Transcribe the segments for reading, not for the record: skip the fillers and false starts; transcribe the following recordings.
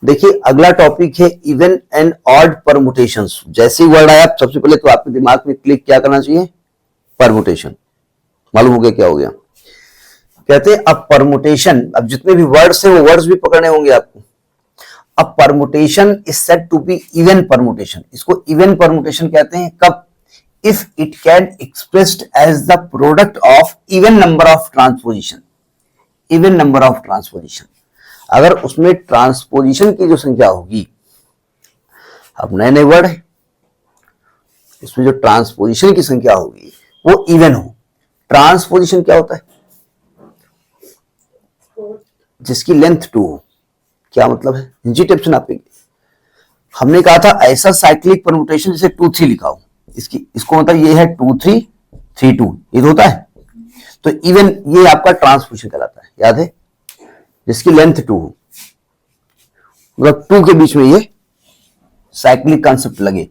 देखिए अगला टॉपिक है इवन एंड ऑड परमुटेशंस। जैसे ही वर्ड आया सबसे पहले तो आपके दिमाग में क्लिक क्या करना चाहिए, परमुटेशन। मालूम हो गया क्या हो गया? कहते हैं अब परमुटेशन, अब जितने भी वर्ड्स हैं वो वर्ड्स भी पकड़ने होंगे आपको। अब permutation is said to be even permutation. इसको इवन परमुटेशन कहते हैं कब? If it can expressed as the product of even number of transposition. Even number of transposition, अगर उसमें ट्रांसपोजिशन की जो संख्या होगी, अब नए नए वर्ड है, उसमें जो ट्रांसपोजिशन की संख्या होगी वो इवन हो। ट्रांसपोजिशन क्या होता है? जिसकी लेंथ 2 हो। क्या मतलब है? जी टेप से नापेंगे। हमने कहा था ऐसा साइक्लिक परम्यूटेशन जैसे 2 3 लिखा हो, इसको मतलब ये है 2 3 3 2, ये तो होता है। तो इवन ये आपका ट्रांसपोजिशन कहलाता है, याद है? जिसकी लेंथ 2 हो, मतलब 2 के बीच में ये साइक्लिक कॉन्सेप्ट लगे।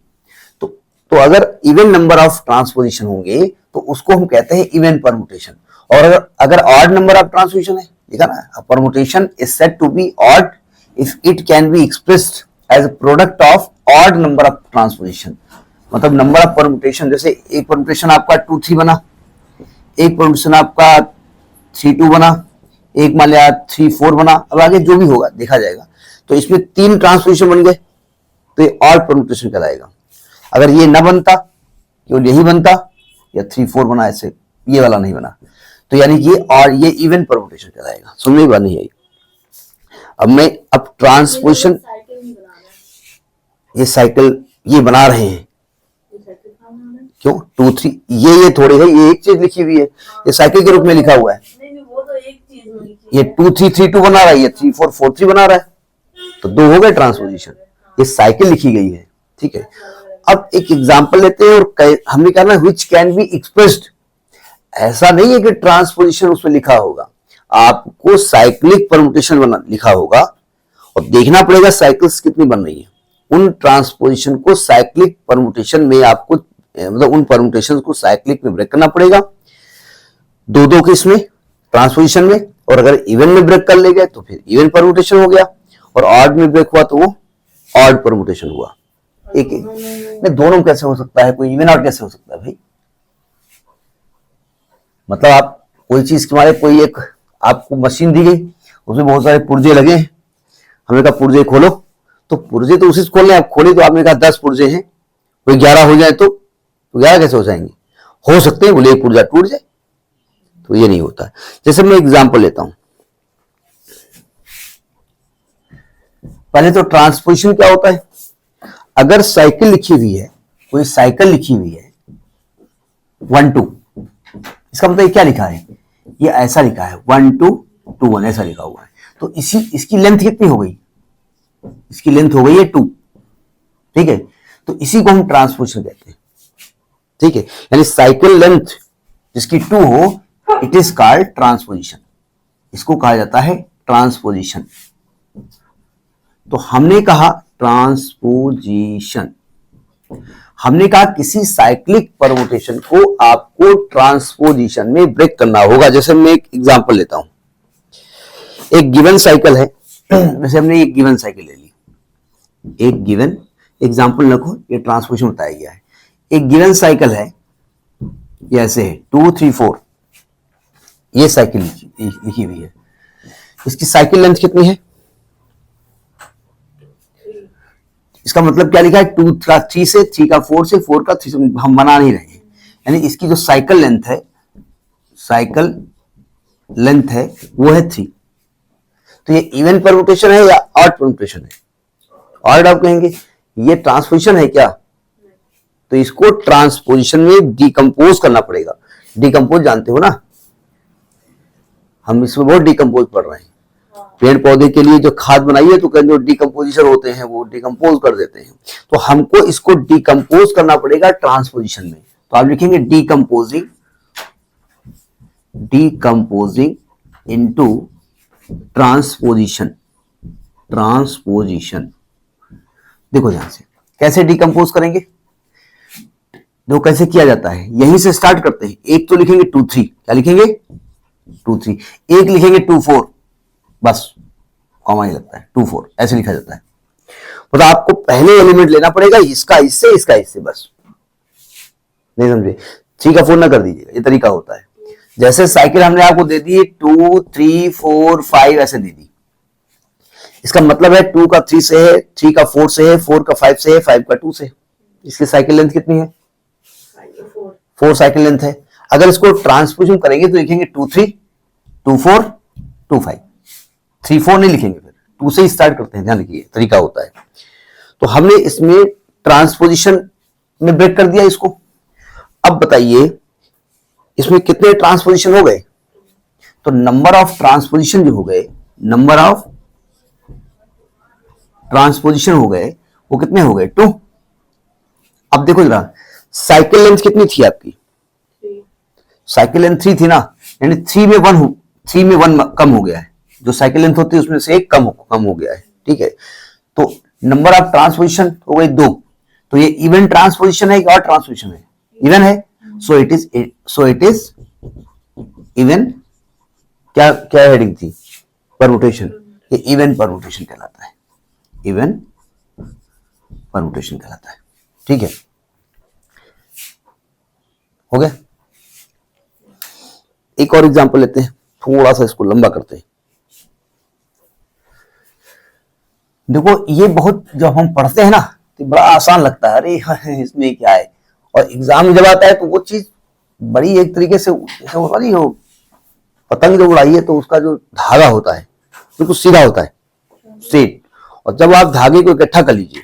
तो अगर इवन नंबर ऑफ ट्रांसपोजिशन होंगे तो उसको हम कहते हैं इवन परम्यूटेशन। और अगर ऑड नंबर ऑफ ट्रांसपोजिशन है, देखा ना, permutation is said to be odd if it can be expressed as product of odd number of transposition. मतलब नंबर ऑफ परम्यूटेशन, जैसे एक परम्यूटेशन आपका 2 3 बना, एक परम्यूटेशन आपका 3 2 बना, एक मान लिया 3 4 बना। अब आगे जो भी होगा देखा जाएगा। तो इसमें 3 ट्रांसपोजिशन बन गए तो ये ऑड परम्यूटेशन कहलाएगा। अगर ये ना बनता, केवल यही बनता, या 3 4 बना, ऐसे ये वाला नहीं बना, तो यानी कि और ये इवन परम्यूटेशन कहलाएगा। समझ में बात नहीं आई? अब ट्रांसपोजिशन, ये साइकिल ये बना रहे हैं क्यों? 2 3 ये थोड़े है, ये एक चीज लिखी हुई है, ये साइकिल के रूप में लिखा हुआ है। ये 2 3 3 2 बना रहा है, ये 3 4 4 3 बना रहा है, तो 2 हो गए ट्रांसपोजिशन। ये साइकिल लिखी गई है, ठीक है। अब एक एग्जांपल लेते हैं और हमने कहा ना व्हिच कैन बी एक्सप्रेस्ड। ऐसा नहीं है कि ट्रांसपोजिशन उसमें लिखा होगा, आपको साइक्लिक परम्यूटेशन बना लिखा होगा और देखना पड़ेगा साइकिल्स कितनी बन रही है। उन ट्रांसपोजिशन को साइक्लिक परम्यूटेशन में आपको, मतलब उन परम्यूटेशन को साइक्लिक में ब्रेक करना पड़ेगा, 2 के इसमें ट्रांसपोजिशन में। और अगर इवन में ब्रेक कर ले गए तो फिर इवन परम्यूटेशन हो गया, और ऑड में ब्रेक हुआ तो वो ऑड परम्यूटेशन हुआ। एक नहीं, दोनों कैसे हो सकता है? कोई इवन ऑड कैसे हो सकता है भाई? मतलब आप कोई चीज के मारे, कोई एक आपको मशीन दी गई, उसमें बहुत सारे पुर्जे लगे हैं, हमने कहा पुर्जे खोलो, तो पुर्जे तो उसी से खोलने, आप खोले तो आपने कहा 10 पुर्जे हैं, कोई 11 हो जाए तो 11 कैसे हो जाएंगे? हो सकते हैं, बोले एक पुर्जा टूट जाए, तो ये नहीं होता। जैसे मैं एग्जांपल लेता हूं, पहले तो ट्रांसपोजिशन क्या होता है? अगर साइकिल लिखी हुई है, कोई साइकिल लिखी हुई है 1 2, इसका मतलब क्या लिखा है? ये ऐसा लिखा है 1 2 2 1, ऐसा लिखा हुआ है। तो इसकी लेंथ कितनी हो गई? इसकी लेंथ हो गई है 2, ठीक है। तो इसी को हम ट्रांसपोजिशन कहते हैं, ठीक है। यानी साइकिल लेंथ जिसकी 2 हो, इट इज कॉल्ड ट्रांसपोजिशन। इसको कहा जाता है ट्रांसपोजिशन। तो हमने कहा ट्रांसपोजिशन, हमने कहा किसी साइक्लिक परम्यूटेशन को आपको ट्रांसपोजिशन में ब्रेक करना होगा। जैसे मैं एक एग्जांपल लेता हूं, एक गिवन साइकिल है, जैसे हमने एक गिवन साइकिल ले ली, एक गिवन एग्जांपल रखो, ये ट्रांसपोजिशन बताया गया है। एक गिवन साइकिल है, ये ऐसे है 2 3 4, ये साइकिल लिखी हुई है। इसकी साइकिल लेंथ कितनी है? इसका मतलब क्या लिखा है? 2 का 3 से, 3 का 4 से, 4 का 3 से, हम बना नहीं रहे हैं। यानी इसकी जो साइकिल लेंथ है, साइकिल लेंथ है वो है 3। तो ये इवन परम्यूटेशन है या ऑड परम्यूटेशन है? ऑड आप कहेंगे। ये ट्रांसपोजिशन है क्या? तो इसको ट्रांसपोजिशन में डिकम्पोज करना पड़ेगा। डिकम्पोज जानते हो ना, हम इसमें बहुत डिकम्पोज पढ़ रहे हैं। पेड़ पौधे के लिए जो खाद बनाई है, तो जो डिकम्पोजिशन होते हैं वो डिकम्पोज कर देते हैं। तो हमको इसको डिकम्पोज करना पड़ेगा ट्रांसपोजिशन में। तो आप लिखेंगे डिकम्पोजिंग इनटू ट्रांसपोजिशन। ट्रांसपोजिशन देखो ध्यान से, कैसे डिकम्पोज करेंगे? देखो कैसे किया जाता है, यहीं से स्टार्ट करते हैं। एक तो लिखेंगे 2 3, क्या लिखेंगे? 2 3। एक लिखेंगे 2 4, बस कॉमा ही लगता है, 2 4 ऐसे लिखा जाता है। मतलब आपको पहले एलिमेंट लेना पड़ेगा इसका इससे बस, नहीं समझे, 3 का 4 ना कर दीजिएगा, ये तरीका होता है। जैसे साइकिल हमने आपको दे दी 2 3 4 5 ऐसे दे दी, इसका मतलब है 2 का 3 से है, 3 का 4 से है, 4 का 5 से है, 5 का 2 से। इसकी साइकिल लेंथ कितनी है? 4 साइकिल लेंथ है। अगर इसको ट्रांसपोजिशन करेंगे तो लिखेंगे 2 3 2 4 2 5, 3 4 नहीं लिखेंगे, फिर 2 से ही स्टार्ट करते हैं, ध्यान रखिए तरीका होता है। तो हमने इसमें ट्रांसपोजिशन में ब्रेक कर दिया इसको। अब बताइए इसमें कितने ट्रांसपोजिशन हो गए? तो नंबर ऑफ ट्रांसपोजिशन जो हो गए, नंबर ऑफ ट्रांसपोजिशन हो गए, वो कितने हो गए? 2। अब देखो जरा, साइकिल लेंथ कितनी थी आपकी? साइकिल लेंथ 3 थी ना, यानी 3 में 1 कम हो गया है, जो साइकिल लेंथ होती है उसमें से एक कम हो गया है, ठीक है। तो नंबर ऑफ ट्रांसपोजिशन हो गए 2। तो ये इवन ट्रांसपोजिशन है कि और ट्रांसपोजिशन है? इवन है, सो इट इज इवन। क्या क्या हेडिंग थी? परमुटेशन। ये इवन परमुटेशन कहलाता है, इवन परमुटेशन कहलाता है, ठीक है। हो गया। एक और एग्जांपल लेते हैं, थोड़ा सा इसको लंबा करते हैं। देखो ये बहुत, जब हम पढ़ते हैं ना तो बड़ा आसान लगता है, अरे इसमें क्या है, और एग्जाम में जब आता है तो वो चीज बड़ी एक तरीके से जैसे होता नहीं हो, पतंग जब उड़ाई है तो उसका जो धागा होता है बिल्कुल सीधा होता है, स्ट्रेट, और जब आप धागे को इकट्ठा कर लीजिए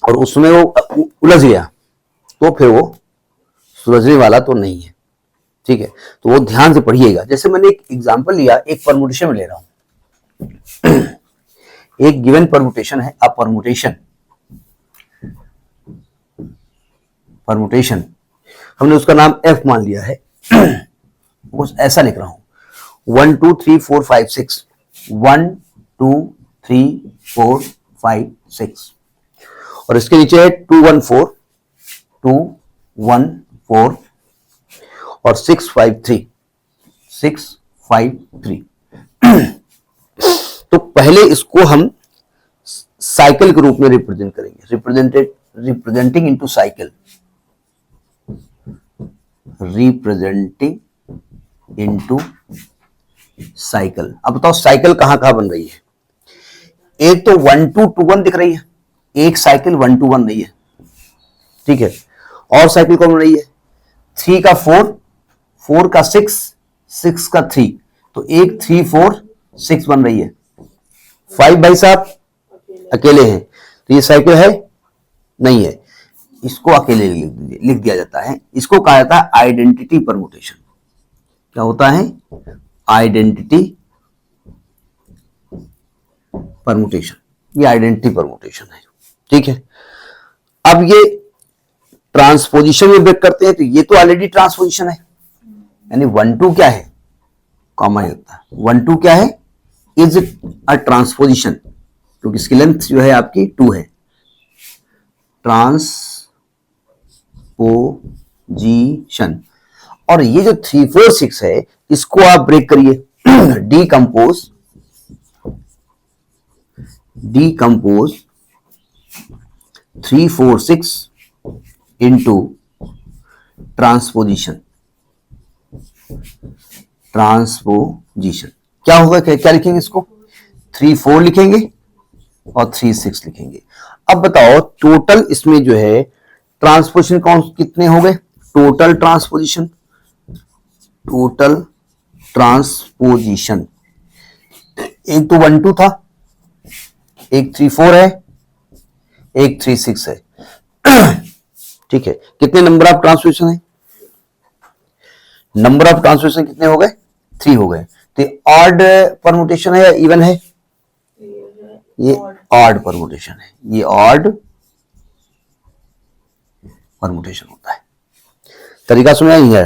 और उसमें वो उलझ गया तो फिर वो सुलझने वाला तो नहीं है, ठीक है। तो वो ध्यान से पढ़िएगा। जैसे मैंने एक एग्जांपल लिया, एक परमुटेशन में ले रहा हूं। एक गिवन परमुटेशन है, अ परमुटेशन हमने उसका नाम एफ मान लिया है। कुछ ऐसा लिख रहा हूं, 1 2 3 4 5 6, 1 2 3 4 5 6, और इसके नीचे है 2 1 4 2 1 4 और 6 5 3 6 5 3। तो पहले इसको हम साइकिल के रूप में रिप्रेजेंट करेंगे, representing into cycle, representing into cycle. अब बताओ साइकिल कहां कहां बन रही है? एक तो 1 2 2 1 दिख रही है, एक साइकिल 1 2 1 नहीं है, ठीक है। और साइकिल कौन बन रही है? 3 का 4, 4 का 6, 6 का 3, तो एक 3 4 6 बन रही है। 5 भाई साहब अकेले हैं, तो ये साइकिल है नहीं है, इसको अकेले लिख दिया जाता है। इसको कहा जाता है आइडेंटिटी परमुटेशन। क्या होता है? Identity permutation. ये आइडेंटिटी परमुटेशन है, ठीक है। अब ये ट्रांसपोजिशन में ब्रेक करते हैं, तो ये तो ऑलरेडी ट्रांसपोजिशन है, यानी 1 2 क्या है? कॉमा ही होता है। 1 2 क्या है? इज अ ट्रांसपोजिशन, क्योंकि इसकी लेंथ जो है आपकी 2 है। ट्रांसपोजिशन। और ये जो 3 4 6 है, इसको आप ब्रेक करिए, डीकंपोज 3 4 6 इंटू ट्रांसपोजिशन। क्या होगा? क्या लिखेंगे इसको? 3 4 लिखेंगे और 3 6 लिखेंगे। अब बताओ टोटल इसमें जो है ट्रांसपोजिशन कौन कितने हो गए? टोटल ट्रांसपोजिशन एक तो 1 2 था, एक 3 4 है, एक 3 6 है, ठीक है। कितने नंबर ऑफ ट्रांसपोजिशन है? नंबर ऑफ ट्रांसपोजिशन कितने हो गए? 3 हो गए। तो ऑड परमुटेशन है या इवन है? ये ऑड परमुटेशन है, ये ऑड परमुटेशन होता है। तरीका सुना ही है।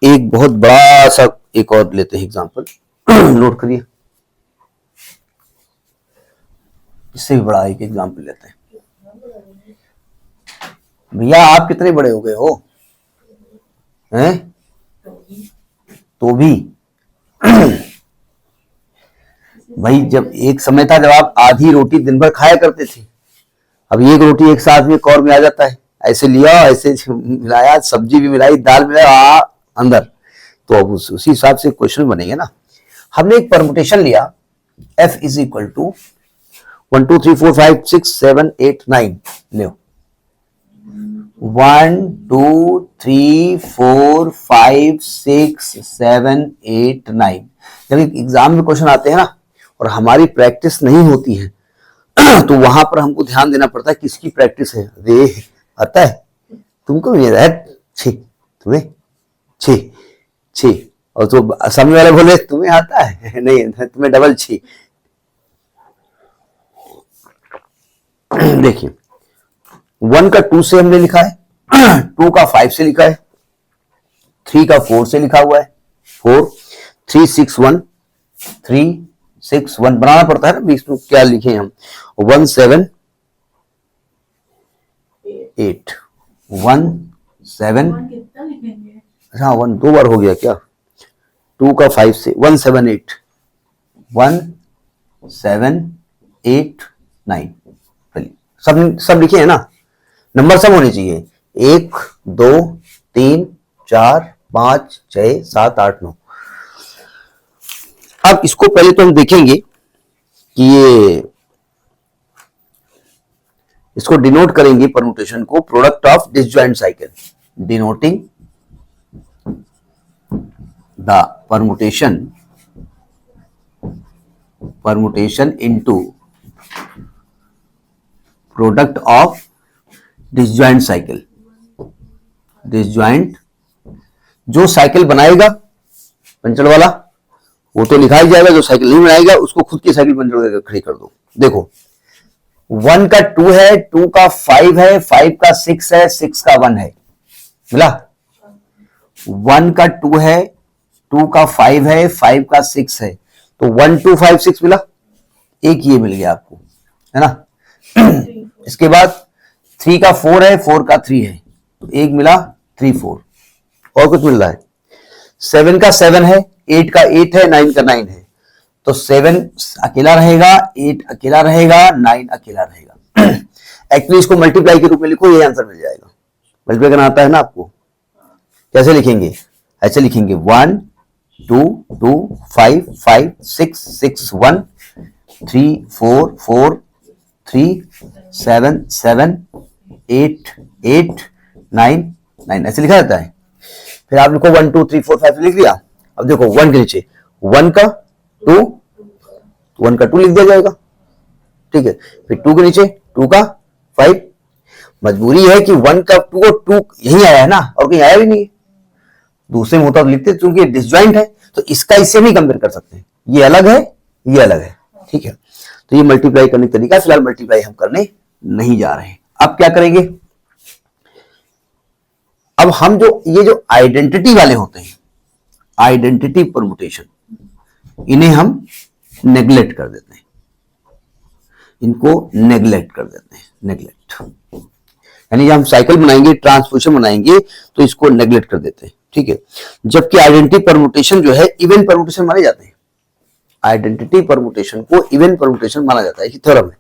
एक बहुत बड़ा सा एक और लेते हैं एग्जांपल, नोट करिए, इससे भी बड़ा एक एग्जांपल लेते हैं। भैया आप कितने बड़े हो गए हो? हैं? तो भी भाई जब एक समय था जब आप आधी रोटी दिन भर खाया करते थे, अब एक रोटी एक साथ में कौर में आ जाता है, ऐसे लिया ऐसे मिलाया, सब्जी भी मिलाई, दाल मिलाया, अंदर। तो अब उसी हिसाब से क्वेश्चन बनेंगे ना। हमने एक परमुटेशन लिया, f इज इक्वल टू 1 2 3 4 5 6 7 8 9 लो 1 2 3 4 5 6 7 8 9। जब एग्जाम में क्वेश्चन आते हैं ना और हमारी प्रैक्टिस नहीं होती है तो वहां पर हमको ध्यान देना पड़ता है किसकी प्रैक्टिस है। रे आता है तुमको भी है छी तुम्हें छी छी, और तो सामने वाले बोले तुम्हें आता है नहीं तुम्हें डबल छी। देखिए 1 का 2 से हमने लिखा है, 2 का 5 से लिखा है, 3 का 4 से लिखा हुआ है 4, 3 6 1 3 6 1 बनाना पड़ता है ना बीच में, क्या लिखे हम 1 7 8 1 7, हाँ 1 दो बार हो गया क्या, 2 का 5 से 1 7 8 1 7 8 9। सब लिखे हैं ना, नंबर सब होने चाहिए 1 2 3 4 5 6 7 8 9। अब इसको पहले तो हम देखेंगे कि ये इसको डिनोट करेंगे परमुटेशन को, product of disjoint cycle, denoting the permutation into product of disjoint cycle. Disjoint जो साइकिल बनाएगा पंचर वाला वो तो लिखा ही जाएगा, जो साइकिल नहीं बनाएगा उसको खुद की साइकिल पंचर खड़ी कर दो। देखो 1 का 2 है, 2 का 5 है, 5 का 6 है, 6 का 1 है, मिला। 1 का 2 है, 2 का 5 है, 5 का 6 है, तो 1 2 5 6 मिला, एक ये मिल गया आपको, है ना। इसके बाद 3 का 4 है, 4 का 3 है, तो एक मिला 3 4, और कुछ मिल रहा है। 7 का 7 है, 8 का 8 है, 9 का 9 है, तो 7 अकेला रहेगा, 8 अकेला रहेगा, 9 अकेला रहेगा। एक्चुअली इसको मल्टीप्लाई के रूप में लिखो, ये आंसर मिल जाएगा। मल्टीप्लाई करना आता है ना आपको, कैसे लिखेंगे, ऐसे लिखेंगे 1 2 2 5 5 6 6 1 3 4 4 3 7 7 8 8 9 9, ऐसे लिखा जाता है। फिर आप लिखो 1 2 3 4 5 लिख लिया। अब देखो 1 के नीचे 1 का 2, 1 का 2 लिख दिया जाएगा, ठीक है। फिर 2 के नीचे 2 का 5, मजबूरी है कि 1 का 2 और 2 यही आया है ना, और कहीं आया भी नहीं है, दूसरे में होता तो लिखते, क्योंकि डिसजॉइंट है तो इसका इससे नहीं कंपेयर कर सकते, ये अलग है ये अलग है, ठीक है। तो ये मल्टीप्लाई करने का तरीका, फिलहाल मल्टीप्लाई हम करने नहीं जा रहे हैं। अब क्या करेंगे, अब हम जो ये जो आइडेंटिटी वाले होते हैं, आइडेंटिटी परमुटेशन, इन्हें हम नेग्लेक्ट कर देते हैं, इनको नेग्लेक्ट कर देते हैं, नेग्लेक्ट यानी जब हम साइकिल बनाएंगे, ट्रांसपोजिशन बनाएंगे, तो इसको नेग्लेक्ट कर देते हैं, ठीक है। जबकि आइडेंटिटी परमुटेशन जो है इवन परमुटेशन माने जाते हैं, आइडेंटिटी परमुटेशन को इवन परमुटेशन माना जाता है। थ्योरम है,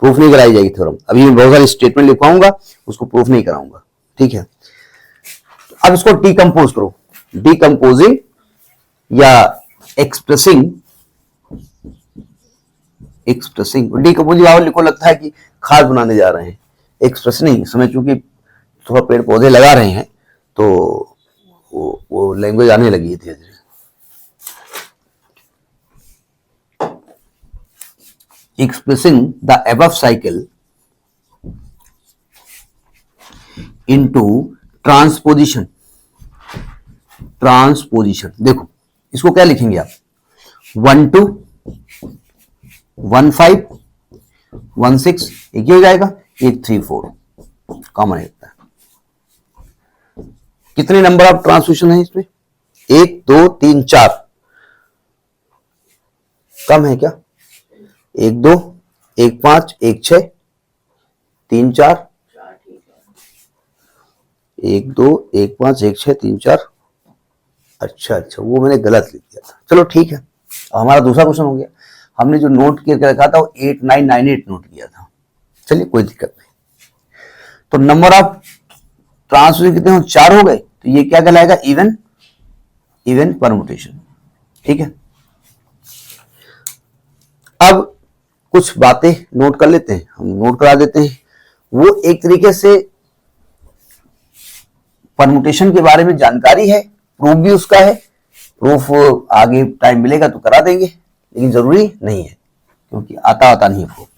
प्रूफ नहीं कराई जाएगी थ्योरम, अभी मैं बहुत सारे स्टेटमेंट लिखवाऊंगा, उसको प्रूफ नहीं कराऊंगा, ठीक है। अब इसको डिकम्पोज करो, डिकम्पोजिंग या एक्सप्रेसिंग, डिकम्पोजिंग आप लिखो, लगता है कि खाद बनाने जा रहे हैं, एक्सप्रेस नहीं, समय चूंकि थोड़ा पेड़ पौधे लगा रहे हैं तो वो लैंग्वेज आने लगी है धीरे धीरे। Expressing the above cycle into transposition, transposition देखो इसको क्या लिखेंगे आप, 1 2 1 5 1 6, एक ही हो जाएगा, 1 3 4 कॉमन रहता है। कितने नंबर ऑफ ट्रांसपोजिशन है इसमें, 1 2 3 4, कम है क्या, 1 2 1 5 1 6 3 4, 1 2 1 5 1 6 3 4, अच्छा अच्छा, वो मैंने गलत लिख दिया था, चलो ठीक है। अब हमारा दूसरा क्वेश्चन हो गया। हमने जो नोट करके रखा था वो 8998 नोट किया था, चलिए कोई दिक्कत नहीं। तो नंबर ऑफ ट्रांसपोजिशन कितने हो, 4 हो गए, तो ये क्या कहलाएगा, इवन इवन परमुटेशन, ठीक है। अब कुछ बातें नोट कर लेते हैं, हम नोट करा देते हैं। वो एक तरीके से परमुटेशन के बारे में जानकारी है, प्रूफ भी उसका है, प्रूफ आगे टाइम मिलेगा तो करा देंगे, लेकिन जरूरी नहीं है क्योंकि आता नहीं है प्रूफ,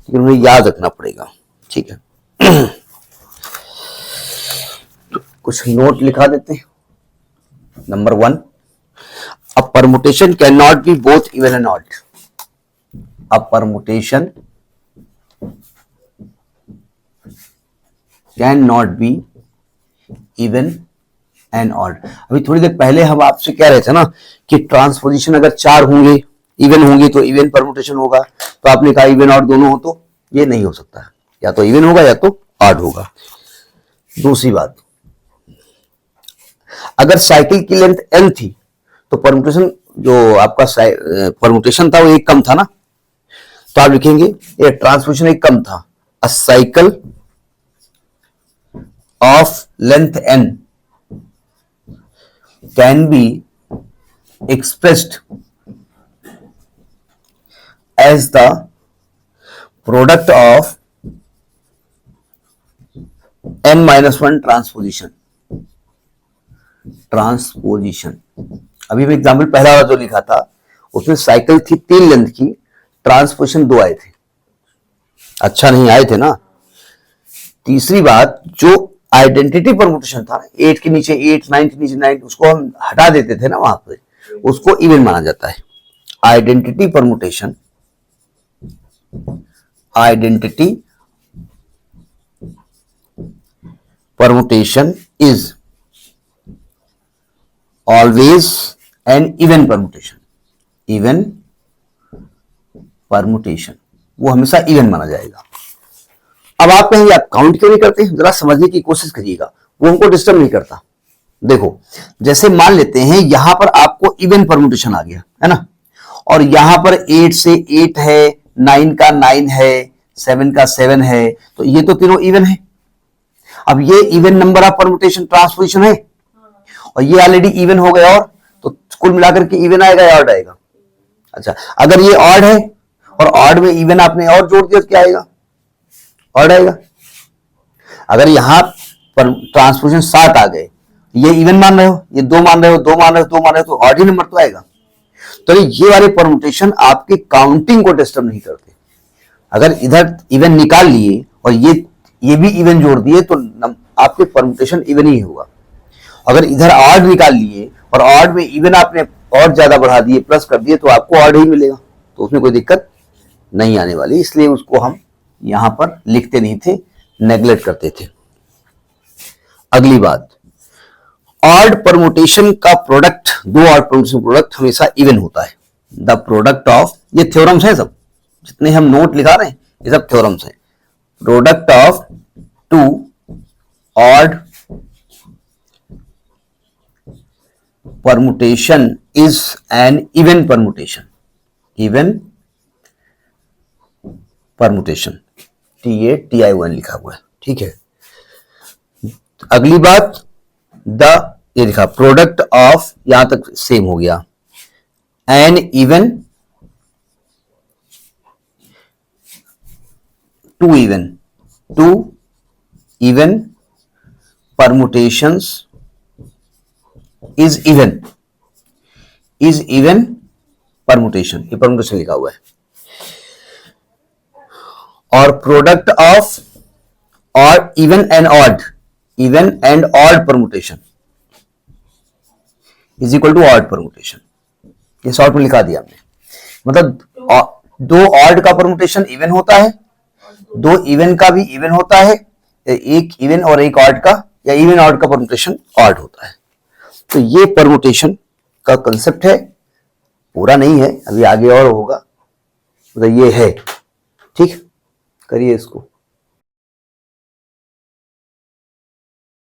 लेकिन उन्हें याद रखना पड़ेगा, ठीक है। तो कुछ नोट लिखा देते हैं। Number 1, a permutation can not be both even and odd. A permutation can not be even and odd. अभी थोड़ी देर पहले हम आपसे कह रहे थे ना कि ट्रांसपोजिशन अगर 4 होंगे, इवन होंगे तो इवन परमुटेशन होगा, तो आपने कहा इवन ऑड दोनों हो, तो ये नहीं हो सकता, या तो इवन होगा या तो ऑड होगा। दूसरी बात, अगर साइकिल की लेंथ n थी तो परमुटेशन जो आपका परमुटेशन था वो एक कम था ना, तो आप लिखेंगे ये ट्रांसपोजिशन एक कम था। अ cycle of length n can be expressed as the product of n-1 transposition. अभी मैं एग्जाम्पल पहला वाला जो लिखा था उसमें साइकिल थी 3 लेंथ की, ट्रांसपोजिशन 2 आए थे, अच्छा नहीं आए थे ना। तीसरी बात, जो आइडेंटिटी परमुटेशन था 8 के नीचे 8, 9 के नीचे 9, उसको हम हटा देते थे ना वहां पे, उसको इवन माना जाता है। Identity permutation, identity permutation is always an even permutation. Even permutation वो हमेशा इवन माना जाएगा। अब आप कहेंगे आप काउंट क्यों नहीं करते, जरा समझने की कोशिश करिएगा, वो हमको डिस्टर्ब नहीं करता। देखो, जैसे मान लेते हैं यहां पर आपको इवन परमुटेशन आ गया है ना, और यहां पर 8 से 8 है, 9 का 9 है, 7 का 7 है, तो ये तो तीनों इवन है। अब ये even number of permutation transposition है, और ये ऑलरेडी इवन हो गया, और तो कुल मिलाकर के इवन आएगा या ऑड आएगा। अच्छा, अगर ये ऑड है और ऑड में इवन आपने और जोड़ दिया तो क्या आएगा, ऑड आएगा। अगर यहां पर ट्रांसपोजिशन 7 आ गए, ये इवन मान रहे हो, ये 2 मान रहे हो, 2 मान रहे हो, 2 मान रहे हो, तो ऑड ही नंबर तो आएगा। तो ये वाले परमुटेशन आपके काउंटिंग को डिस्टर्ब नहीं करते। अगर इधर इवन निकाल लिए और ये भी इवन जोड़ दिए तो आपके परमुटेशन इवन ही होगा। अगर इधर ऑड निकाल लिए और ऑड में इवन आपने और ज्यादा बढ़ा दिए, प्लस कर दिए, तो आपको ऑड ही मिलेगा, तो उसमें कोई दिक्कत नहीं आने वाली। इसलिए उसको हम यहां पर लिखते नहीं थे, नेग्लेक्ट करते थे। अगली बात, ऑड परमुटेशन का प्रोडक्ट, 2 ऑड परमुटेशन प्रोडक्ट हमेशा इवन होता है। द प्रोडक्ट ऑफ, ये थ्योरम्स है सब, जितने हम नोट लिखा रहे हैं ये सब थ्योरम्स हैं। Product of 2 odd permutation is an even permutation. Even permutation, TATION लिखा हुआ है, ठीक है। अगली बात, ये लिखा प्रोडक्ट ऑफ, यहां तक सेम हो गया, an even, 2 even permutations is even permutation, ये परमुटेशन लिखा हुआ है। और प्रोडक्ट ऑफ और even and odd permutation is equal to odd permutation. ये शॉर्ट में लिखा दिया हमने, मतलब 2 ऑड का परमुटेशन इवन होता है, 2 इवन का भी इवन होता है, एक इवन और एक ऑड का या इवन ऑड का परमुटेशन ऑड होता है। तो ये परमुटेशन का कंसेप्ट है, पूरा नहीं है, अभी आगे और होगा, मतलब ये है, ठीक। करिए इसको।